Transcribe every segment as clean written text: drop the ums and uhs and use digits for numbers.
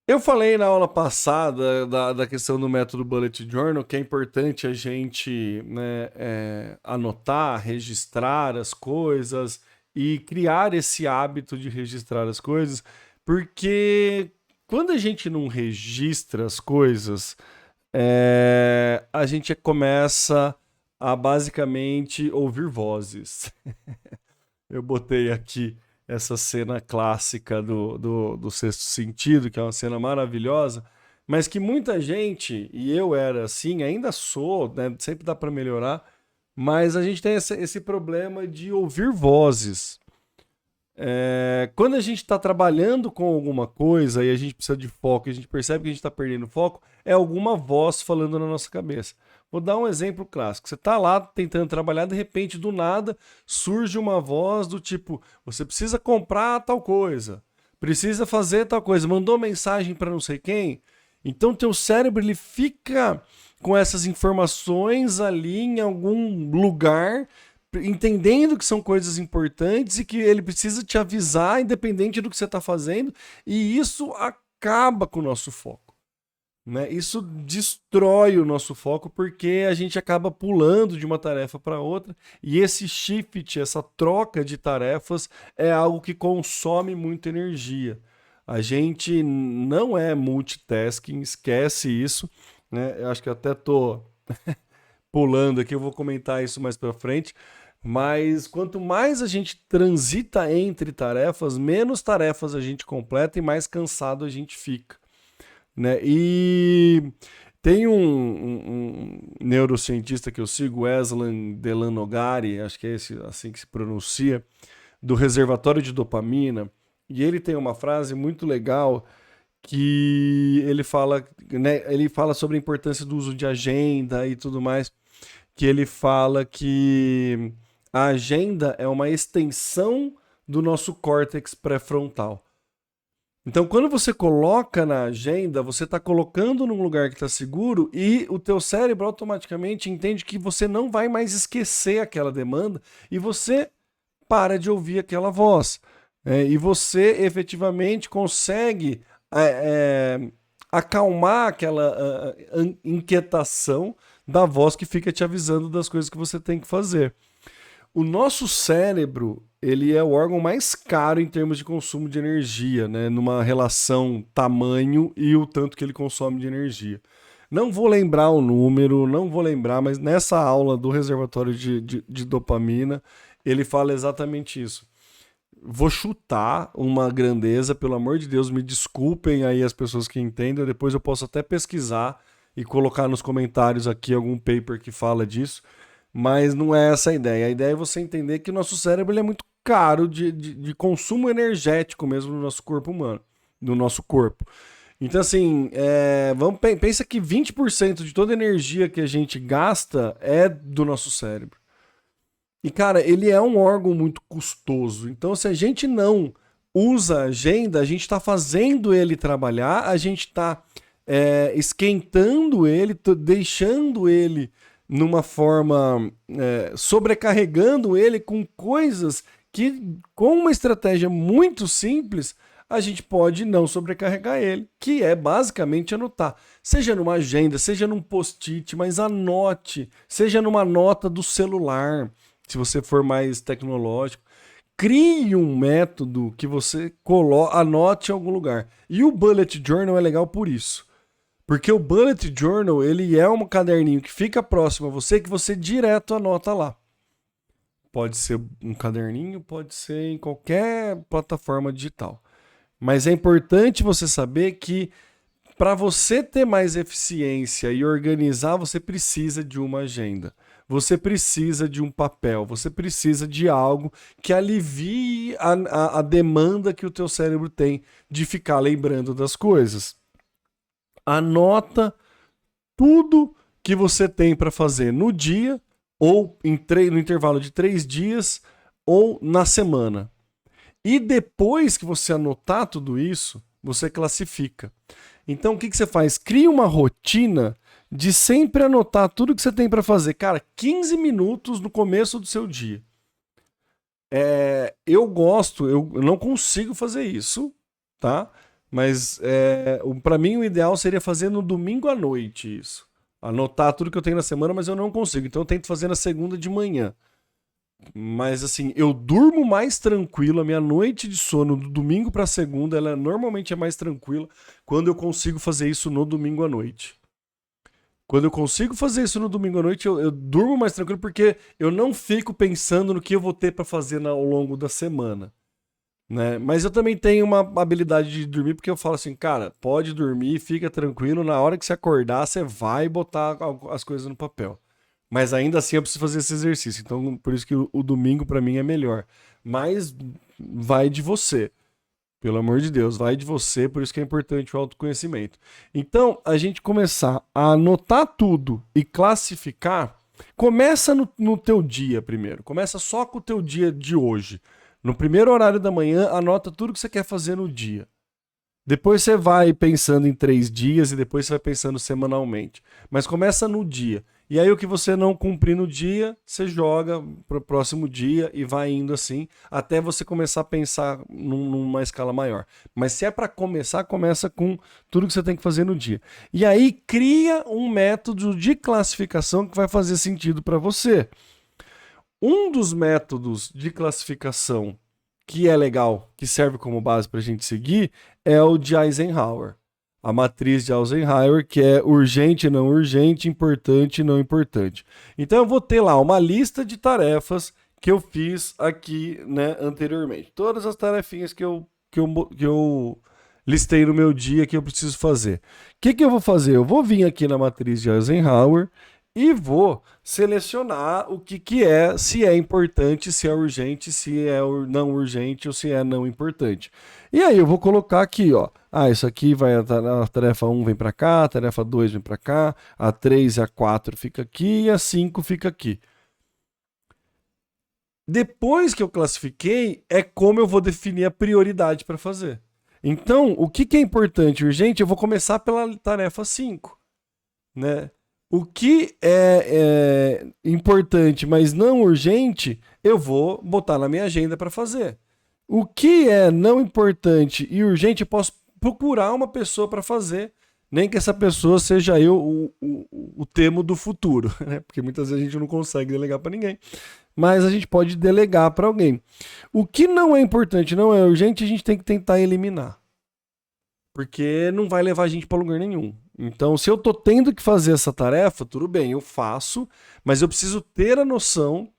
Eu falei na aula passada da questão do método Bullet Journal, que é importante a gente, né, anotar, registrar as coisas e criar esse hábito de registrar as coisas, porque quando a gente não registra as coisas, a gente começa a basicamente ouvir vozes. Eu botei aqui essa cena clássica do Sexto Sentido, que é uma cena maravilhosa, mas que muita gente, e eu era assim, ainda sou, né, sempre dá para melhorar, mas a gente tem esse problema de ouvir vozes. Quando a gente está trabalhando com alguma coisa e a gente precisa de foco, e a gente percebe que a gente está perdendo foco, é alguma voz falando na nossa cabeça. Vou dar um exemplo clássico. Você está lá tentando trabalhar, de repente, do nada, surge uma voz do tipo: você precisa comprar tal coisa, precisa fazer tal coisa, mandou mensagem para não sei quem. Então, teu cérebro ele fica com essas informações ali em algum lugar, entendendo que são coisas importantes e que ele precisa te avisar, independente do que você está fazendo, e isso acaba com o nosso foco. Né? Isso destrói o nosso foco porque a gente acaba pulando de uma tarefa para outra, e esse shift, essa troca de tarefas, é algo que consome muita energia. A gente não é multitasking, esquece isso. Né? Eu acho que eu até tô pulando aqui, eu vou comentar isso mais para frente. Mas quanto mais a gente transita entre tarefas, menos tarefas a gente completa e mais cansado a gente fica. Né? E tem um neurocientista que eu sigo, Weslan Delanogari, acho que é esse, assim que se pronuncia, do reservatório de dopamina, e ele tem uma frase muito legal que ele fala, né, ele fala sobre a importância do uso de agenda e tudo mais, que ele fala que a agenda é uma extensão do nosso córtex pré-frontal. Então, quando você coloca na agenda, você está colocando num lugar que está seguro e o teu cérebro automaticamente entende que você não vai mais esquecer aquela demanda e você para de ouvir aquela voz. E você efetivamente consegue acalmar aquela inquietação da voz que fica te avisando das coisas que você tem que fazer. O nosso cérebro, ele é o órgão mais caro em termos de consumo de energia, né? Numa relação tamanho e o tanto que ele consome de energia. Não vou lembrar o número, não vou lembrar, mas nessa aula do reservatório de dopamina, ele fala exatamente isso. Vou chutar uma grandeza, pelo amor de Deus, me desculpem aí as pessoas que entendem, depois eu posso até pesquisar e colocar nos comentários aqui algum paper que fala disso, mas não é essa a ideia. A ideia é você entender que o nosso cérebro ele é muito caro de consumo energético mesmo no nosso corpo humano, no nosso corpo. Então, assim, pensa que 20% de toda a energia que a gente gasta é do nosso cérebro. E, cara, ele é um órgão muito custoso. Então, se a gente não usa a agenda, a gente está fazendo ele trabalhar, a gente está esquentando ele, deixando ele numa forma, sobrecarregando ele com coisas que, com uma estratégia muito simples, a gente pode não sobrecarregar ele, que é basicamente anotar. Seja numa agenda, seja num post-it, mas anote, seja numa nota do celular, se você for mais tecnológico. Crie um método que você anote em algum lugar. E o Bullet Journal é legal por isso. Porque o Bullet Journal, ele é um caderninho que fica próximo a você, que você direto anota lá. Pode ser um caderninho, pode ser em qualquer plataforma digital. Mas é importante você saber que para você ter mais eficiência e organizar, você precisa de uma agenda. Você precisa de um papel, você precisa de algo que alivie a demanda que o teu cérebro tem de ficar lembrando das coisas. Anota tudo que você tem para fazer no dia, ou no intervalo de 3 dias, ou na semana. E depois que você anotar tudo isso, você classifica. Então o que você faz? Cria uma rotina de sempre anotar tudo que você tem para fazer. Cara, 15 minutos no começo do seu dia. Eu não consigo fazer isso, tá? Mas para mim o ideal seria fazer no domingo à noite isso. Anotar tudo que eu tenho na semana, mas eu não consigo. Então eu tento fazer na segunda de manhã. Mas assim, eu durmo mais tranquilo, a minha noite de sono do domingo para segunda, ela normalmente é mais tranquila quando eu consigo fazer isso no domingo à noite. Quando eu consigo fazer isso no domingo à noite, eu durmo mais tranquilo porque eu não fico pensando no que eu vou ter para fazer ao longo da semana, né? Mas eu também tenho uma habilidade de dormir porque eu falo assim, cara, pode dormir, fica tranquilo, na hora que você acordar, você vai botar as coisas no papel. Mas ainda assim eu preciso fazer esse exercício, então por isso que o domingo para mim é melhor. Mas vai de você. Pelo amor de Deus, vai de você, por isso que é importante o autoconhecimento. Então, a gente começar a anotar tudo e classificar, começa no teu dia primeiro. Começa só com o teu dia de hoje. No primeiro horário da manhã, anota tudo que você quer fazer no dia. Depois você vai pensando em 3 dias e depois você vai pensando semanalmente. Mas começa no dia. E aí o que você não cumprir no dia, você joga para o próximo dia e vai indo assim, até você começar a pensar numa escala maior. Mas se é para começar, começa com tudo que você tem que fazer no dia. E aí cria um método de classificação que vai fazer sentido para você. Um dos métodos de classificação que é legal, que serve como base para a gente seguir, é o de Eisenhower. A matriz de Eisenhower, que é urgente, não urgente, importante, não importante. Então eu vou ter lá uma lista de tarefas que eu fiz aqui, né, anteriormente. Todas as tarefinhas que eu listei no meu dia que eu preciso fazer. O que eu vou fazer? Eu vou vir aqui na matriz de Eisenhower e vou selecionar o que é, se é importante, se é urgente, se é não urgente ou se é não importante. E aí eu vou colocar aqui, ó. Isso aqui vai a tarefa 1 vem para cá, a tarefa 2 vem para cá, a 3 e a 4 fica aqui e a 5 fica aqui. Depois que eu classifiquei, é como eu vou definir a prioridade para fazer. Então, o que é importante e urgente, eu vou começar pela tarefa 5, né? O que é importante, mas não urgente, eu vou botar na minha agenda para fazer. O que é não importante e urgente, eu posso procurar uma pessoa para fazer, nem que essa pessoa seja eu, o termo do futuro, né? Porque muitas vezes a gente não consegue delegar para ninguém, mas a gente pode delegar para alguém. O que não é importante, não é urgente, a gente tem que tentar eliminar, porque não vai levar a gente para lugar nenhum. Então, se eu tô tendo que fazer essa tarefa, tudo bem, eu faço, mas eu preciso ter a noção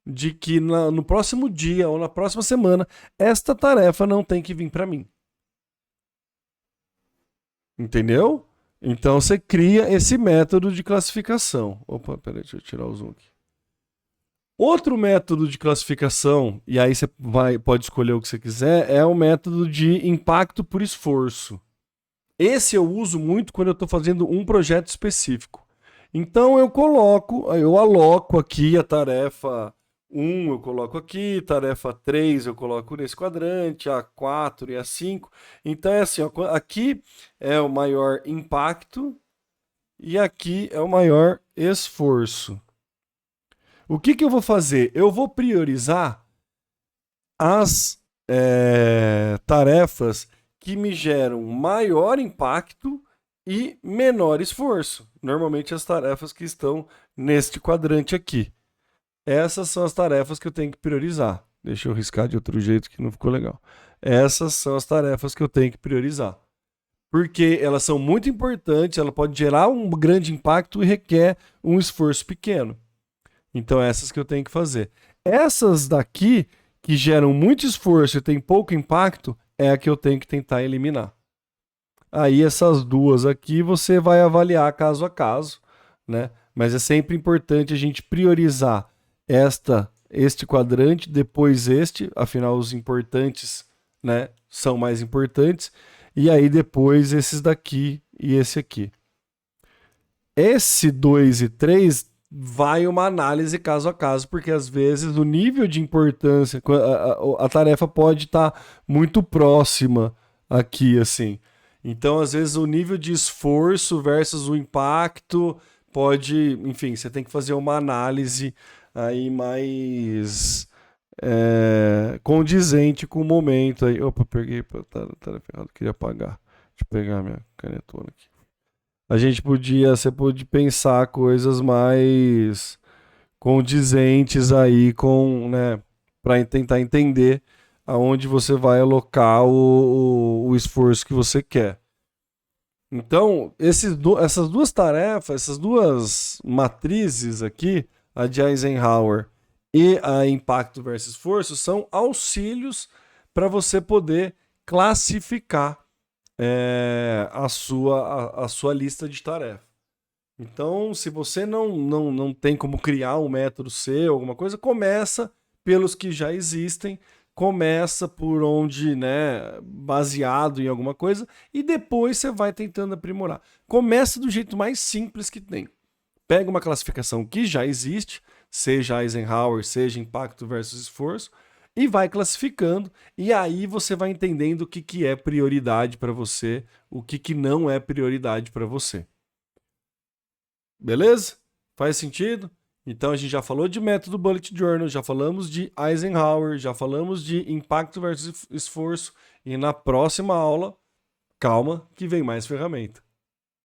de que no próximo dia ou na próxima semana, esta tarefa não tem que vir para mim. Entendeu? Então, você cria esse método de classificação. Opa, peraí, deixa eu tirar o zoom aqui. Outro método de classificação, e aí você pode escolher o que você quiser, é o método de impacto por esforço. Esse eu uso muito quando eu estou fazendo um projeto específico. Então eu aloco aqui a tarefa 1, eu coloco aqui, tarefa 3 eu coloco nesse quadrante, a 4 e a 5. Então é assim, ó, aqui é o maior impacto e aqui é o maior esforço. O que eu vou fazer? Eu vou priorizar as tarefas que me geram maior impacto e menor esforço. Normalmente as tarefas que estão neste quadrante aqui. Essas são as tarefas que eu tenho que priorizar. Deixa eu riscar de outro jeito que não ficou legal. Essas são as tarefas que eu tenho que priorizar. Porque elas são muito importantes, ela pode gerar um grande impacto e requer um esforço pequeno. Então essas que eu tenho que fazer. Essas daqui, que geram muito esforço e tem pouco impacto, é a que eu tenho que tentar eliminar. Aí essas duas aqui você vai avaliar caso a caso, né? Mas é sempre importante a gente priorizar este quadrante, depois este, afinal os importantes, né, são mais importantes, e aí depois esses daqui e esse aqui. Esse 2 e 3 vai uma análise caso a caso, porque às vezes o nível de importância, a tarefa pode estar muito próxima aqui, assim. Então, às vezes, o nível de esforço versus o impacto pode, enfim, você tem que fazer uma análise aí mais condizente com o momento aí. Opa, peguei, tarefa errada, queria apagar. Deixa eu pegar minha canetona aqui. Você pode pensar coisas mais condizentes aí com, né, para tentar entender aonde você vai alocar o esforço que você quer. Então, essas duas tarefas, essas duas matrizes aqui, a de Eisenhower e a impacto versus esforço, são auxílios para você poder classificar a sua lista de tarefas. Então, se você não tem como criar um método seu, alguma coisa, começa pelos que já existem, começa por onde, né, baseado em alguma coisa, e depois você vai tentando aprimorar. Começa do jeito mais simples que tem. Pega uma classificação que já existe, seja Eisenhower, seja impacto versus esforço, e vai classificando, e aí você vai entendendo o que é prioridade para você, o que não é prioridade para você. Beleza? Faz sentido? Então a gente já falou de método Bullet Journal, já falamos de Eisenhower, já falamos de impacto versus esforço, e na próxima aula, calma que vem mais ferramenta.